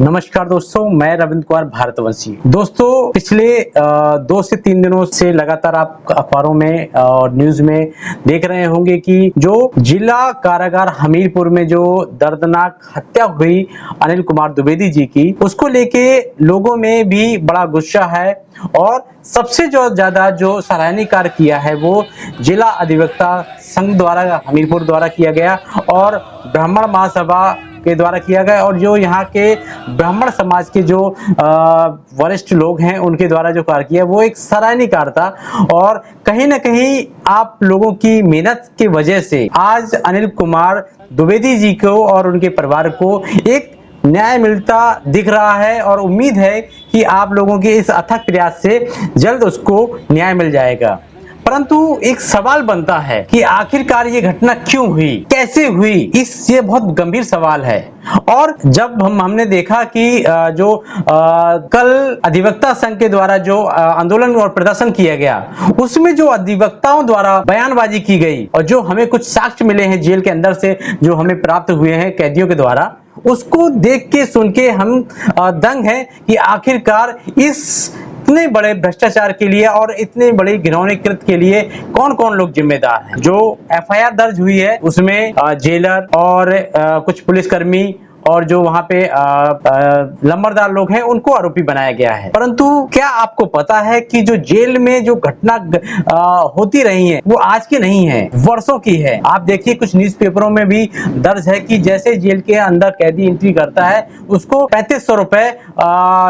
नमस्कार दोस्तों, मैं रविंद्र कुमार भारतवंशी। दोस्तों, पिछले 2 से 3 दिनों से लगातार आप अखबारों में और न्यूज में देख रहे होंगे कि जो जिला कारागार हमीरपुर में जो दर्दनाक हत्या हुई अनिल कुमार द्विवेदी जी की, उसको लेके लोगों में भी बड़ा गुस्सा है। और सबसे जो ज्यादा जो सराहनीय कार्य किया है वो जिला अधिवक्ता संघ द्वारा हमीरपुर द्वारा किया गया और ब्राह्मण महासभा के द्वारा किया गया और जो यहाँ के ब्राह्मण समाज के जो वरिष्ठ लोग हैं उनके द्वारा जो कार्य किया वो एक सराहनीय कार्य था। और कहीं ना कहीं आप लोगों की मेहनत की वजह से आज अनिल कुमार द्विवेदी जी को और उनके परिवार को एक न्याय मिलता दिख रहा है और उम्मीद है कि आप लोगों के इस अथक प्रयास से जल्द उसको न्याय मिल जाएगा। परंतु एक सवाल बनता है कि आखिरकार ये घटना क्यों हुई, कैसे हुई, ये बहुत गंभीर सवाल है। और जब हमने देखा कि कल अधिवक्ता संघ के द्वारा जो आंदोलन और प्रदर्शन किया गया, उसमें जो अधिवक्ताओं द्वारा बयानबाजी की गई और जो हमें कुछ साक्ष्य मिले हैं जेल के अंदर से जो हमें प्राप्त हुए हैं कैदियों के द्वारा, उसको देख के सुन के हम दंग हैं कि आखिरकार इतने बड़े भ्रष्टाचार के लिए और इतने बड़े घिनौने कृत्य के लिए कौन कौन लोग जिम्मेदार हैं। जो एफआईआर दर्ज हुई है उसमें जेलर और कुछ पुलिसकर्मी और जो वहां पे लंबरदार लोग हैं उनको आरोपी बनाया गया है। परंतु क्या आपको पता है कि जो जेल में जो घटना होती रही है वो आज की नहीं है, वर्षों की है। आप देखिए कुछ न्यूज़पेपरों में भी दर्ज है कि जैसे जेल के अंदर कैदी एंट्री करता है उसको 3500 रुपए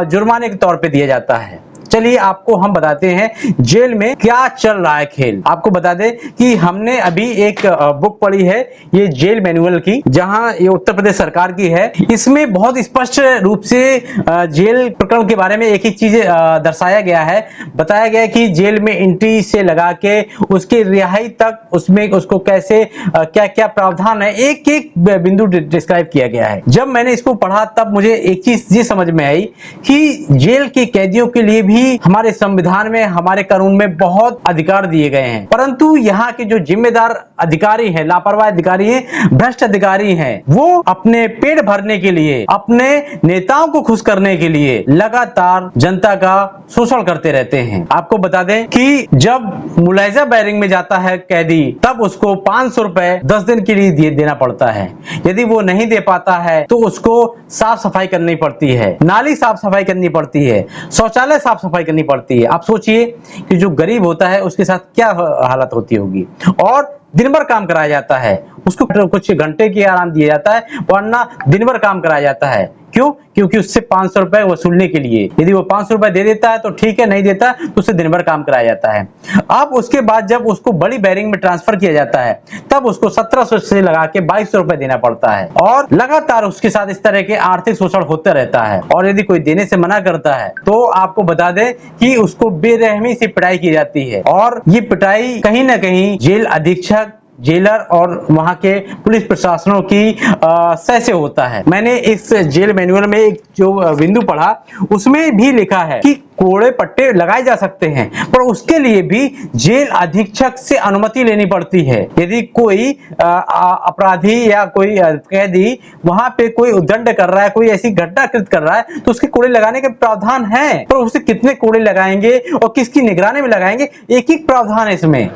जुर्माने के तौर पे दिया जाता है। चलिए आपको हम बताते हैं जेल में क्या चल रहा है खेल। आपको बता दें कि हमने अभी एक बुक पढ़ी है, ये जेल मैनुअल की, जहां ये उत्तर प्रदेश सरकार की है। इसमें बहुत स्पष्ट रूप से जेल प्रकरण के बारे में एक एक चीज दर्शाया गया है। बताया गया है कि जेल में एंट्री से लगा के उसके रिहाई तक उसमें उसको कैसे क्या क्या प्रावधान है, एक एक बिंदु डिस्क्राइब किया गया है। जब मैंने इसको पढ़ा तब मुझे एक चीज ये समझ में आई कि जेल के कैदियों के लिए भी हमारे संविधान में, हमारे कानून में बहुत अधिकार दिए गए हैं। परंतु यहाँ के जो जिम्मेदार अधिकारी हैं, लापरवाह अधिकारी हैं, भ्रष्ट अधिकारी हैं, वो अपने पेट भरने के लिए, अपने नेताओं को खुश करने के लिए लगातार जनता का शोषण करते रहते हैं। आपको बता दें कि जब मुलायजा बैरिंग में जाता है कैदी तब उसको 500 रुपए 10 दिन के लिए देना पड़ता है। यदि वो नहीं दे पाता है तो उसको साफ सफाई करनी पड़ती है, नाली साफ सफाई करनी पड़ती है, शौचालय साफ सफाई करनी पड़ती है। आप सोचिए कि जो गरीब होता है उसके साथ क्या हालत होती होगी। और दिन भर काम कराया जाता है, उसको कुछ घंटे की आराम दिया जाता है, वरना दिन भर काम कराया जाता है। क्यों? क्योंकि उससे 500 रुपए वसूलने के लिए। यदि वो 500 रुपए दे देता है तो ठीक है, नहीं देता तो उससे दिन भर काम कराया जाता है। अब उसके बाद जब उसको बड़ी बैरिंग में ट्रांसफर किया जाता है तब उसको 1700 से लगा के 2200 रुपए देना पड़ता है और लगातार उसके साथ इस तरह के आर्थिक शोषण होता रहता है। और यदि कोई देने से मना करता है तो आपको बता दें कि उसको बेरहमी से पिटाई की जाती है। और ये पिटाई कहीं ना कहीं जेल अधीक्षक, जेलर और वहां के पुलिस प्रशासनों की सह से होता है। मैंने इस जेल मैनुअल में एक जो बिंदु पढ़ा उसमें भी लिखा है कि कोड़े पट्टे लगाए जा सकते हैं, पर उसके लिए भी जेल अधीक्षक से अनुमति लेनी पड़ती है। यदि कोई अपराधी या कोई कैदी वहां पे कोई उद्दंड कर रहा है, कोई ऐसी घटना कृत कर रहा है तो उसके कोड़े लगाने के प्रावधान है, पर उसे कितने कोड़े लगाएंगे और किसकी निगरानी में लगाएंगे, एक एक प्रावधान है इसमें।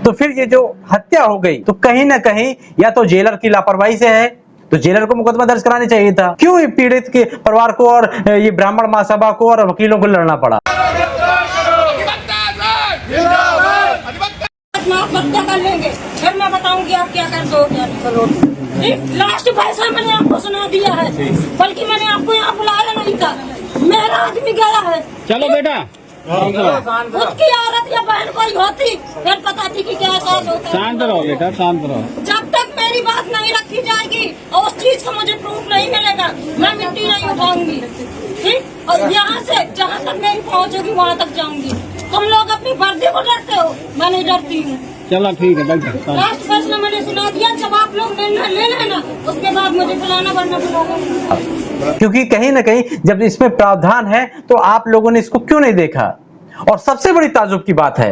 तो फिर ये जो हत्या हो गई तो कहीं ना कहीं या तो जेलर की लापरवाही से है, तो जेलर को मुकदमा दर्ज कराना चाहिए था। क्यों ये पीड़ित के परिवार को और ये ब्राह्मण महासभा को और वकीलों को लड़ना पड़ा? हत्या कर लेंगे फिर मैं बताऊंगी आप क्या कर दो, क्या करो। लास्ट पैसा मैंने आपको सुना दिया है, बल्कि मैंने आपको यहाँ बुलाया नहीं था, मेरा आदमी गया है। चलो बेटा, उसकी औरत या बहन कोई होती फिर पता थी कि क्या एहसास होता है। शांत रहो बेटा, शांत रहो। जब तक मेरी बात नहीं रखी जाएगी और उस चीज का मुझे प्रूफ नहीं मिलेगा मैं मिट्टी नहीं उठाऊंगी। ठीक, और यहाँ से जहाँ तक मेरी पहुँच होगी वहाँ तक जाऊंगी। तुम लोग अपनी वर्दी को डरते हो, मैं नहीं डरती हूँ। चलो ठीक है, बैठो। लास्ट फैसला मैंने सुना दिया, जब आप लोग निर्णय ले लेना उसके बाद मुझे बुलाना वरना बुलाना। क्योंकि कहीं ना कहीं जब इसमें प्रावधान है तो आप लोगों ने इसको क्यों नहीं देखा। और सबसे बड़ी ताज्जुब की बात है,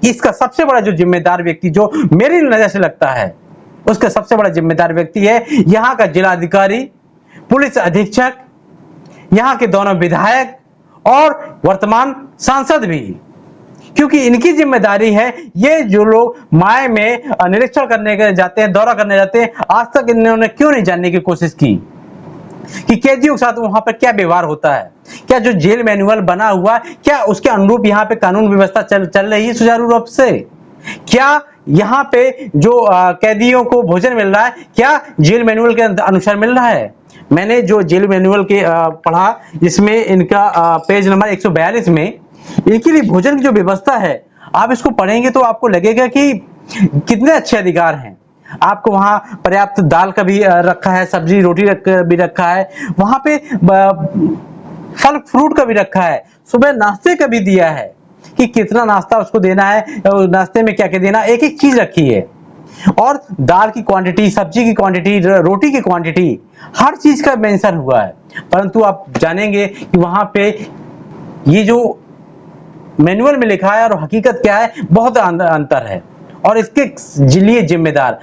इसका सबसे बड़ा जो जिम्मेदार व्यक्ति जो मेरी नजर से लगता है उसका सबसे बड़ा जिम्मेदार व्यक्ति है यहाँ का जिलाधिकारी, पुलिस अधीक्षक यहाँ के दोनों विधायक और वर्तमान सांसद भी, क्योंकि इनकी जिम्मेदारी है। ये जो लोग माय में निरीक्षण करने के जाते हैं, दौरा करने जाते हैं, आज तक इन्होंने क्यों नहीं जानने की कोशिश की कि कैदियों के साथ वहां पर क्या व्यवहार होता है, क्या जो जेल मैनुअल बना हुआ क्या उसके अनुरूप यहाँ पे कानून व्यवस्था चल रही है सुचारू रूप से, क्या यहाँ पे जो कैदियों को भोजन मिल रहा है क्या जेल मैनुअल के अनुसार मिल रहा है। मैंने जो जेल मैनुअल के पढ़ा, जिसमें इनका पेज नंबर 142 में इनके लिए भोजन की जो व्यवस्था है, आप इसको पढ़ेंगे तो आपको लगेगा कि कितने अच्छे अधिकार हैं। आपको वहां पर्याप्त दाल का भी रखा है, सब्जी रोटी भी रखा है, वहां पे फल फ्रूट का भी रखा है, सुबह नाश्ते का भी दिया है कि कितना नाश्ता उसको देना है, नाश्ते में क्या क्या देना, एक एक चीज रखी है, और दाल की क्वांटिटी, सब्जी की क्वांटिटी, रोटी की क्वांटिटी, हर चीज का मेंशन हुआ है। परंतु आप जानेंगे कि वहां पे ये जो मैनुअल में लिखा है और हकीकत क्या है, बहुत अंतर है, और इसके लिए जिम्मेदार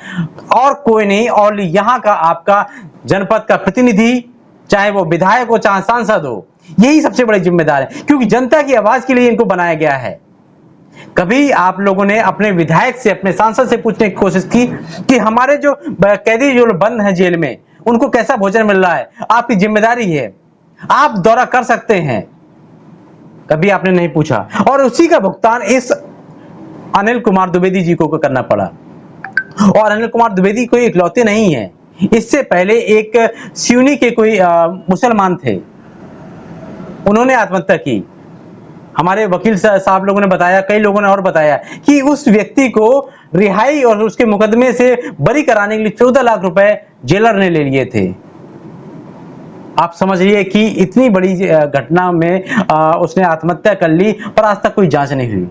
और कोई नहीं, और यहाँ का आपका जनपद का प्रतिनिधि, चाहे वो विधायक हो चाहे सांसद हो, यही सबसे बड़े जिम्मेदार है, क्योंकि जनता की आवाज के लिए इनको बनाया गया है। कभी आप लोगों ने अपने विधायक से, अपने सांसद से पूछने की कोशिश की कि हमारे जो कैदी जो बंद हैं जेल में, उनको कैसा भोजन मिल रहा है? आपकी जिम्मेदारी है, आप दौरा कर सकते हैं, कभी आपने नहीं पूछा, और उसी का भुगतान इस अनिल कुमार द्विवेदी जी को करना पड़ा। और अनिल कुमार द्विवेदी कोई इकलौते नहीं है, इससे पहले एक सिवनी के कोई मुसलमान थे, उन्होंने आत्महत्या की। हमारे वकील साहब लोगों ने बताया, कई लोगों ने और बताया कि उस व्यक्ति को रिहाई और उसके मुकदमे से बरी कराने के लिए 14 लाख रुपए जेलर ने ले लिए थे। आप समझिए कि इतनी बड़ी घटना में उसने आत्महत्या कर ली, पर आज तक कोई जांच नहीं हुई।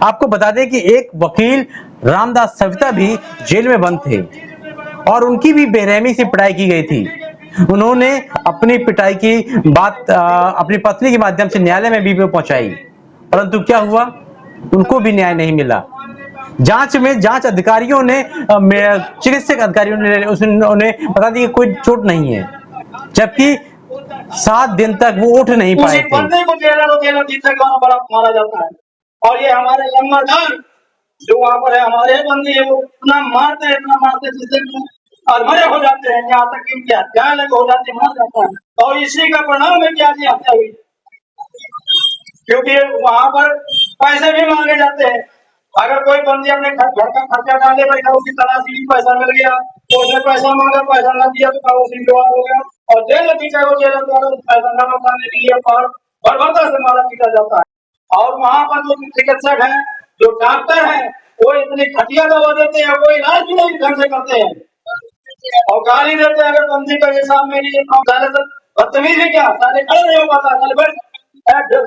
आपको बता दें कि एक वकील रामदास सविता भी जेल में बंद थे, और उनकी भी बेरहमी से पिटाई की गई थी। उन्होंने अपनी पिटाई की बात अपनी पत्नी के माध्यम से न्यायालय में भी पहुंचाई, परंतु क्या हुआ, उनको भी न्याय नहीं मिला। जांच में जांच अधिकारियों ने, चिकित्सक अधिकारियों ने उन्हें बता दिया कोई चोट नहीं है, जबकि 7 दिन तक वो उठ नहीं पाए थे। बंदे को जेलर जीतने का बड़ा माना जाता है, और ये हमारे जमादार जो वहाँ पर है, हमारे बंदी है, वो इतना मारते जिससे और मरे हो जाते हैं, यहाँ तक कि उनकी हत्याएं लगे हो जाती है, मार जाता है। और इसी का परिणाम है कि आज हत्या हुई, क्योंकि वहाँ पर पैसे भी मांगे जाते हैं। अगर कोई बंदी अपने घर का खर्चा डाले बैठा, उसकी तलाशी में पैसा मिल गया तो उसने पैसा मांगा, पैसा न दिया तो उसी विवाद हो गया, और जेल पीछा को जेलर द्वारा पैसा न लौटाने के लिए बर्बरता से मारा पीटा जाता है। और वहाँ पर जो चिकित्सक है, जो डॉक्टर है, वो इतनी घटिया दवा देते हैं, वो इलाज भी नहीं ढंग से करते हैं, और गाली देते हैं। अगर बंदी का ये सामने बदतमीजी क्या, साले खड़े नहीं हो पाता, साले बैठ,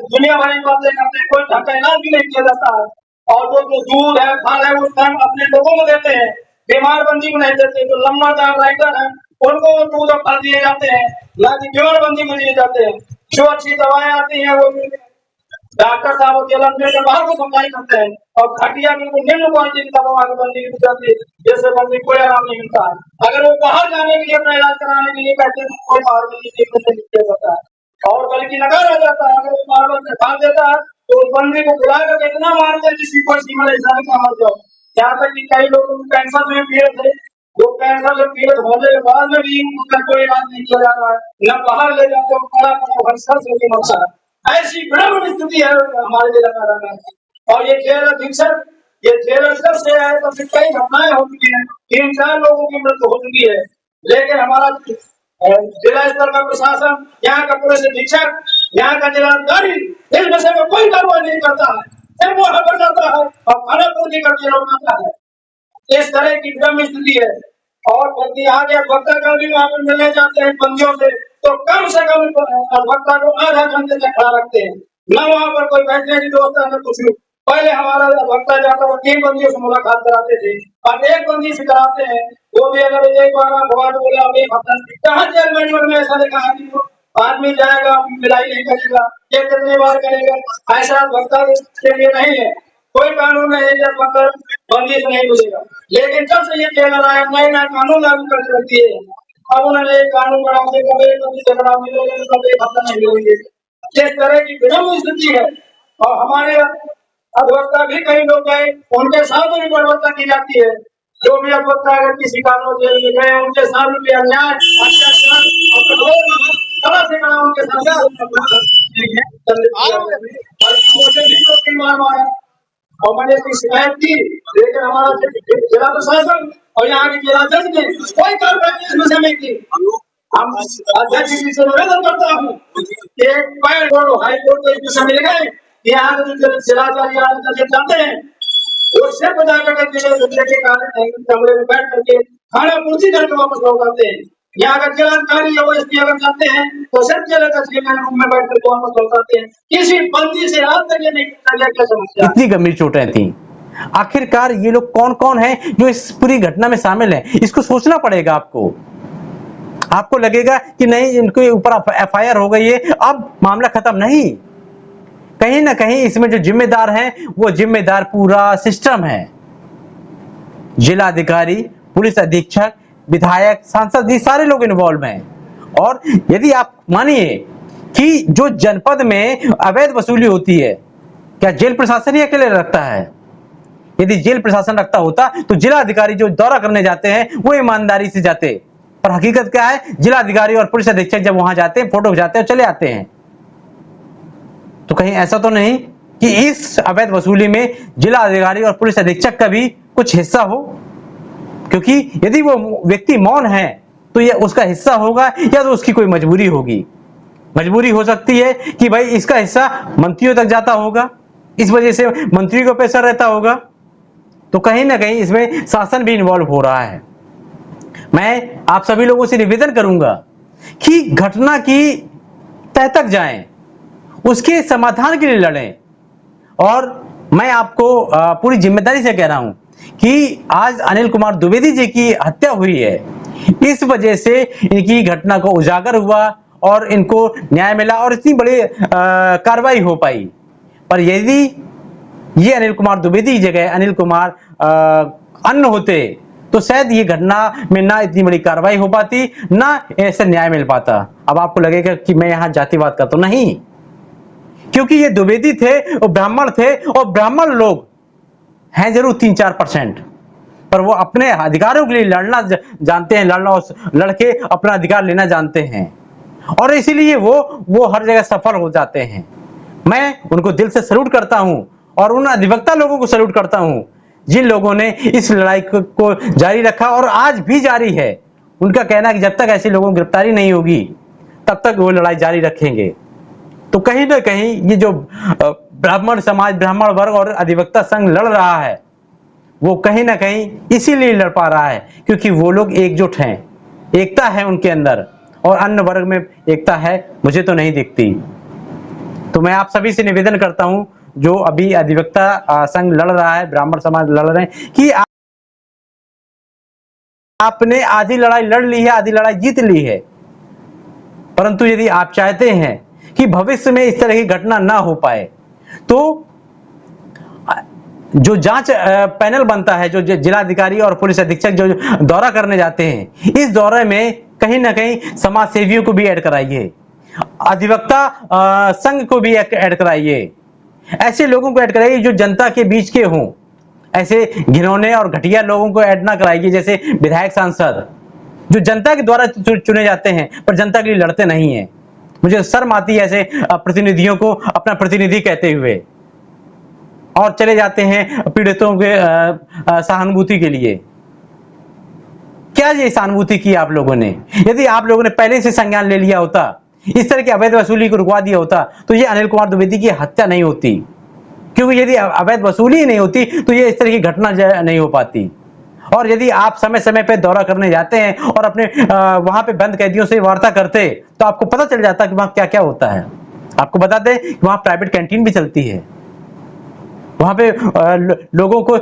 दुनिया भर की बातें करते हैं, कोई ढंग का इलाज भी नहीं किया जाता है। और जो दूध है, फल है, वो टाइम अपने लोगों को देते हैं, बीमार बंदी को नहीं देते। जो लंबा दार राइटर है, उनको वो दूध और फल दिए जाते हैं, ना कि बीमार बंदी को दिए जाते हैं। जो अच्छी दवाएं आती हैं वो डॉक्टर साहब के बाहर को सप्लाई करते हैं, और घटिया बिल्कुल निम्न क्वालिटी की दवा बंदी की जाती है, जिससे बंदी कोई आराम नहीं मिलता है। अगर वो बाहर जाने के लिए, अपना इलाज कराने के लिए कहते हैं, कोई बाहर के लिए नहीं किया जाता है, और बल्कि नकार आ जाता है। अगर वो बार बार दिखा देता है तो उस बंदी को बुलाकर इतना मारते हैं जिसकी कोई सीमा नहीं का मर जाओ। यहाँ तक कि कई लोग कैंसर में पीड़ित थे, वो कैंसर से पीड़ित होने के बाद में भी उसका कोई इलाज नहीं किया जा रहा है, न बाहर ले जाते हो, मरता है। ऐसी विड़म्ब स्थिति है हमारे जिला में। और ये जेल अधीक्षक, ये जेल अधीक्षक से है तो फिर कई घटनाएं हो चुकी है, 3-4 लोगों की मृत्यु हो चुकी है, लेकिन हमारा जिला स्तर का प्रशासन, यहाँ का पुलिस अधीक्षक, यहाँ का जिलाधिकारी इस विषय में कोई कार्रवाई नहीं करता है, सिर्फ वो हबर जाता है और खाना पूर्ति करके लौटाता है। इस तरह की विड़म्ब स्थिति है। और बल्कि आगे वक्ता का भी वहाँ पर मिलने जाते हैं बंदियों से, तो कम से कम वक्ता को आधा घंटे तक खड़ा रखते हैं, न वहाँ पर कोई बैठने की व्यवस्था न कुछ। पहले हमारा वक्ता जाता था, 3 बंदियों से मुलाकात कराते थे, अब 1 बंदी से कराते हैं, वो भी अगर एक बार भगवान बोला 1 हफ्ता, कहाँ जेल मैनुअल में ऐसा लिखा है आदमी जाएगा मिलाई नहीं करेगा, ये कितने बार करेगा? ऐसा वक्ता के लिए नहीं है, कोई कानून नहीं है जब बंदी से नहीं मिलेगा। लेकिन जब से ये जेलर आया, नए नए कानून लागू कर रखी है, अब उन्होंने एक कानून बना के कभी झगड़ा मिलेगा कभी खत्म नहीं मिलेंगे। इस तरह की विषम स्थिति है। और हमारे अधिवक्ता भी कई लोग गए, उनके साथ भी गुणवत्ता की जाती है। जो भी अधिवक्ता अगर किसी कानून जेल में गए, उनके साथ भी अन्याय अत्याचार और कठोर कड़ा से कड़ा उनके साथ मुझे भी तो कई बार मारा और मैंने इसकी शिकायत की, लेकिन हमारा जिला प्रशासन और यहाँ के जिला जज ने कोई कार्रवाई इस विषय में की। हम अध्यक्ष जी से निवेदन करता हूँ कि पैर कोर्ट हाई कोर्ट को इस विषय में गए, यहाँ के जो जिला जज चाहते हैं वो सिर्फ जाकर के कमरे में बैठ करके खाना पूर्ति करके वापस लौट आते हैं। यहाँ अगर जिलाधिकारी या ओएसपी अगर जाते हैं तो सिर्फ जिला जज के रूम में बैठ करके वापस लौट आते हैं। किसी बंदी से आज तक ये नहीं पूछा गया क्या समस्या। इतनी गंभीर चोटें थी। आखिरकार ये लोग कौन कौन हैं जो इस पूरी घटना में शामिल हैं, इसको सोचना पड़ेगा आपको। आपको लगेगा कि नहीं इनके ऊपर एफआईआर हो गई है, अब मामला खत्म नहीं। कहीं ना कहीं इसमें जो जिम्मेदार हैं वो जिम्मेदार पूरा सिस्टम है। जिला अधिकारी, पुलिस अधीक्षक, विधायक, सांसद, ये सारे लोग इन्वॉल्व हैं। और यदि आप मानिए कि जो जनपद में अवैध वसूली होती है, क्या जेल प्रशासन ही अकेले रखता है? यदि जेल प्रशासन रखता होता तो जिला अधिकारी जो दौरा करने जाते हैं वो ईमानदारी से जाते। पर हकीकत क्या है, जिला अधिकारी और पुलिस अधीक्षक जब वहां जाते हैं, फोटो खिंचाते हैं, चले आते हैं। तो कहीं ऐसा तो नहीं कि इस अवैध वसूली में जिला अधिकारी और पुलिस अधीक्षक का भी कुछ हिस्सा हो? क्योंकि यदि वो व्यक्ति मौन है तो यह उसका हिस्सा होगा या तो उसकी कोई मजबूरी होगी। मजबूरी हो सकती है कि भाई इसका हिस्सा मंत्रियों तक जाता होगा, इस वजह से मंत्री को प्रेशर रहता होगा। तो कहीं ना कहीं इसमें शासन भी इन्वॉल्व हो रहा है। मैं आप सभी लोगों से निवेदन करूंगा कि घटना की तह तक जाएं, उसके समाधान के लिए लड़ें। और मैं आपको पूरी जिम्मेदारी से कह रहा हूं कि आज अनिल कुमार द्विवेदी जी की हत्या हुई है, इस वजह से इनकी घटना को उजागर हुआ और इनको न्याय मिला और इतनी बड़ी कार्रवाई हो पाई। पर यदि ये अनिल कुमार द्विवेदी की जगह अनिल कुमार अन्य होते तो शायद ये घटना में ना इतनी बड़ी कार्रवाई हो पाती, ना ऐसे न्याय मिल पाता। अब आपको लगेगा कि मैं यहाँ जातिवाद करता हूं, नहीं, क्योंकि ये द्विवेदी थे और ब्राह्मण थे, और ब्राह्मण लोग हैं जरूर 3-4%, पर वो अपने अधिकारों के लिए लड़ना जानते हैं, लड़के अपना अधिकार लेना जानते हैं, और इसीलिए वो हर जगह सफल हो जाते हैं। मैं उनको दिल से सैल्यूट करता हूं और उन अधिवक्ता लोगों को सैल्यूट करता हूं जिन लोगों ने इस लड़ाई को जारी रखा और आज भी जारी है। उनका कहना है कि जब तक ऐसे लोगों की गिरफ्तारी नहीं होगी तब तक वो लड़ाई जारी रखेंगे। तो कहीं ना कहीं ये जो ब्राह्मण समाज, ब्राह्मण वर्ग और अधिवक्ता संघ लड़ रहा है, वो कहीं ना कहीं इसीलिए लड़ पा रहा है क्योंकि वो लोग एकजुट हैं, एकता है उनके अंदर, और अन्य वर्ग में एकता है मुझे तो नहीं दिखती। तो मैं आप सभी से निवेदन करता हूं, जो अभी अधिवक्ता संघ लड़ रहा है, ब्राह्मण समाज लड़ रहे हैं, कि आपने आधी लड़ाई लड़ ली है, आधी लड़ाई जीत ली है। परंतु यदि आप चाहते हैं कि भविष्य में इस तरह की घटना ना हो पाए, तो जो जांच पैनल बनता है, जो जिलाधिकारी और पुलिस अधीक्षक जो दौरा करने जाते हैं, इस दौरे में कहीं ना कहीं समाज सेवियों को भी ऐड कराइए, अधिवक्ता संघ को भी ऐड कराइए, ऐसे लोगों को ऐड कराइए जो जनता के बीच के हों। ऐसे घिनौने और घटिया लोगों को ऐड ना कराइए, जैसे विधायक, सांसद, जो जनता के द्वारा चुने जाते हैं पर जनता के लिए लड़ते नहीं है। मुझे शर्म आती है ऐसे प्रतिनिधियों को अपना प्रतिनिधि कहते हुए, और चले जाते हैं पीड़ितों के सहानुभूति के लिए। क्या ये सहानुभूति की आप लोगों ने? यदि आप लोगों ने पहले से संज्ञान ले लिया होता, इस तरह की अवैध वसूली को रुकवा दिया होता, तो ये अनिल कुमार द्विवेदी की हत्या नहीं होती। क्योंकि यदि अवैध वसूली ही नहीं होती तो ये इस तरह की घटना नहीं हो पाती। और यदि आप समय समय पे दौरा करने जाते हैं और अपने वहां पे बंद कैदियों से वार्ता करते, तो आपको पता चल जाता कि वहां क्या क्या होता है। आपको बता दें कि वहां प्राइवेट कैंटीन भी चलती है, वहां पे लोगों को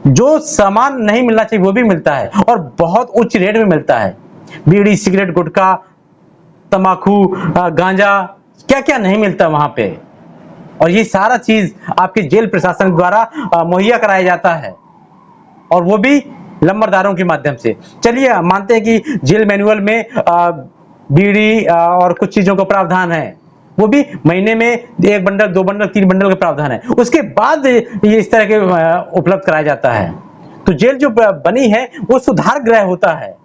जो सामान नहीं मिलना चाहिए वो भी मिलता है, और बहुत उच्च रेट में मिलता है। बीड़ी, सिगरेट, गुटखा, तंबाकू, गांजा, क्या क्या नहीं मिलता वहां पे। और ये सारा चीज आपके जेल प्रशासन द्वारा मुहैया कराया जाता है, और वो भी लंबरदारों के माध्यम से। चलिए मानते हैं कि जेल मैनुअल में बीड़ी और कुछ चीजों का प्रावधान है, वो भी महीने में 1 बंडल 2 बंडल 3 बंडल का प्रावधान है, उसके बाद ये इस तरह के उपलब्ध कराया जाता है। तो जेल जो बनी है वो सुधार गृह होता है।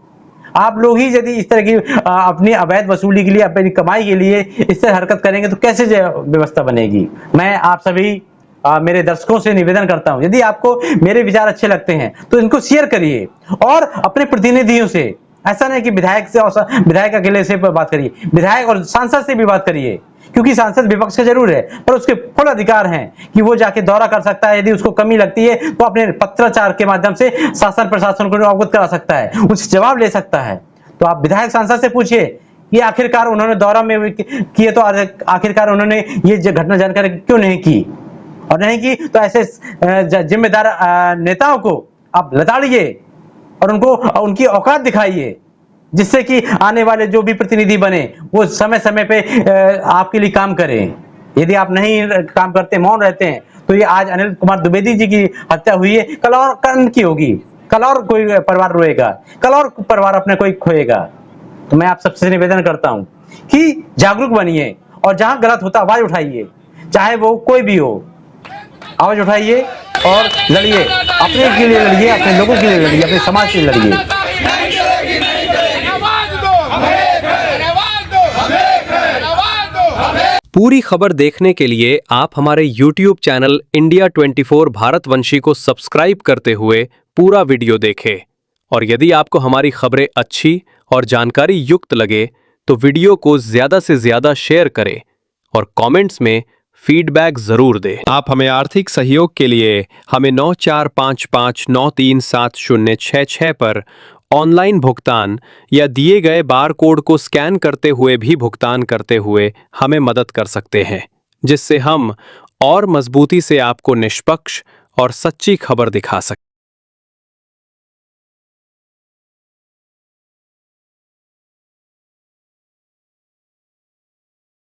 आप लोग ही यदि इस तरह की अपनी अवैध वसूली के लिए, अपनी कमाई के लिए इस तरह हरकत करेंगे तो कैसे व्यवस्था बनेगी। मैं आप सभी मेरे दर्शकों से निवेदन करता हूं, यदि आपको मेरे विचार अच्छे लगते हैं तो इनको शेयर करिए और अपने प्रतिनिधियों से, ऐसा नहीं कि विधायक से और विधायक अकेले से बात करिए, विधायक और सांसद से भी बात करिए, क्योंकि सांसद विपक्ष का जरूर है पर उसके फुल अधिकार हैं कि वो जाके दौरा कर सकता है। यदि उसको कमी लगती है तो अपने पत्राचार के माध्यम से शासन प्रशासन को अवगत करा सकता है, उससे जवाब ले सकता है। तो आप विधायक सांसद से पूछिए कि आखिरकार उन्होंने दौरा में किए तो आखिरकार उन्होंने ये घटना जानकारी क्यों नहीं की, और नहीं की तो ऐसे जिम्मेदार नेताओं को आप लताड़िए और उनको उनकी औकात दिखाइए, जिससे कि आने वाले जो भी प्रतिनिधि बने वो समय समय पे आपके लिए काम करें। यदि आप नहीं काम करते, मौन रहते हैं, तो ये आज अनिल कुमार द्विवेदी जी की हत्या हुई है, कल और कर्ण की होगी, कल और कोई परिवार रोएगा, कल और परिवार अपने कोई खोएगा। तो मैं आप सबसे निवेदन करता हूं कि जागरूक बनिए और जहां गलत होता आवाज उठाइए, चाहे वो कोई भी हो, आवाज उठाइए और लड़िए, अपने के लिए लड़िए, अपने लोगों के लिए लड़िए, अपने समाज के लिए लड़िए। पूरी खबर देखने के लिए आप हमारे YouTube चैनल इंडिया 24 भारतवंशी को सब्सक्राइब करते हुए पूरा वीडियो देखें। और यदि आपको हमारी खबरें अच्छी और जानकारी युक्त लगे तो वीडियो को ज्यादा से ज्यादा शेयर करें और कमेंट्स में फीडबैक जरूर दें। आप हमें आर्थिक सहयोग के लिए हमें 9455937066 पर ऑनलाइन भुगतान या दिए गए बार कोड को स्कैन करते हुए भी भुगतान करते हुए हमें मदद कर सकते हैं, जिससे हम और मजबूती से आपको निष्पक्ष और सच्ची खबर दिखा सकें।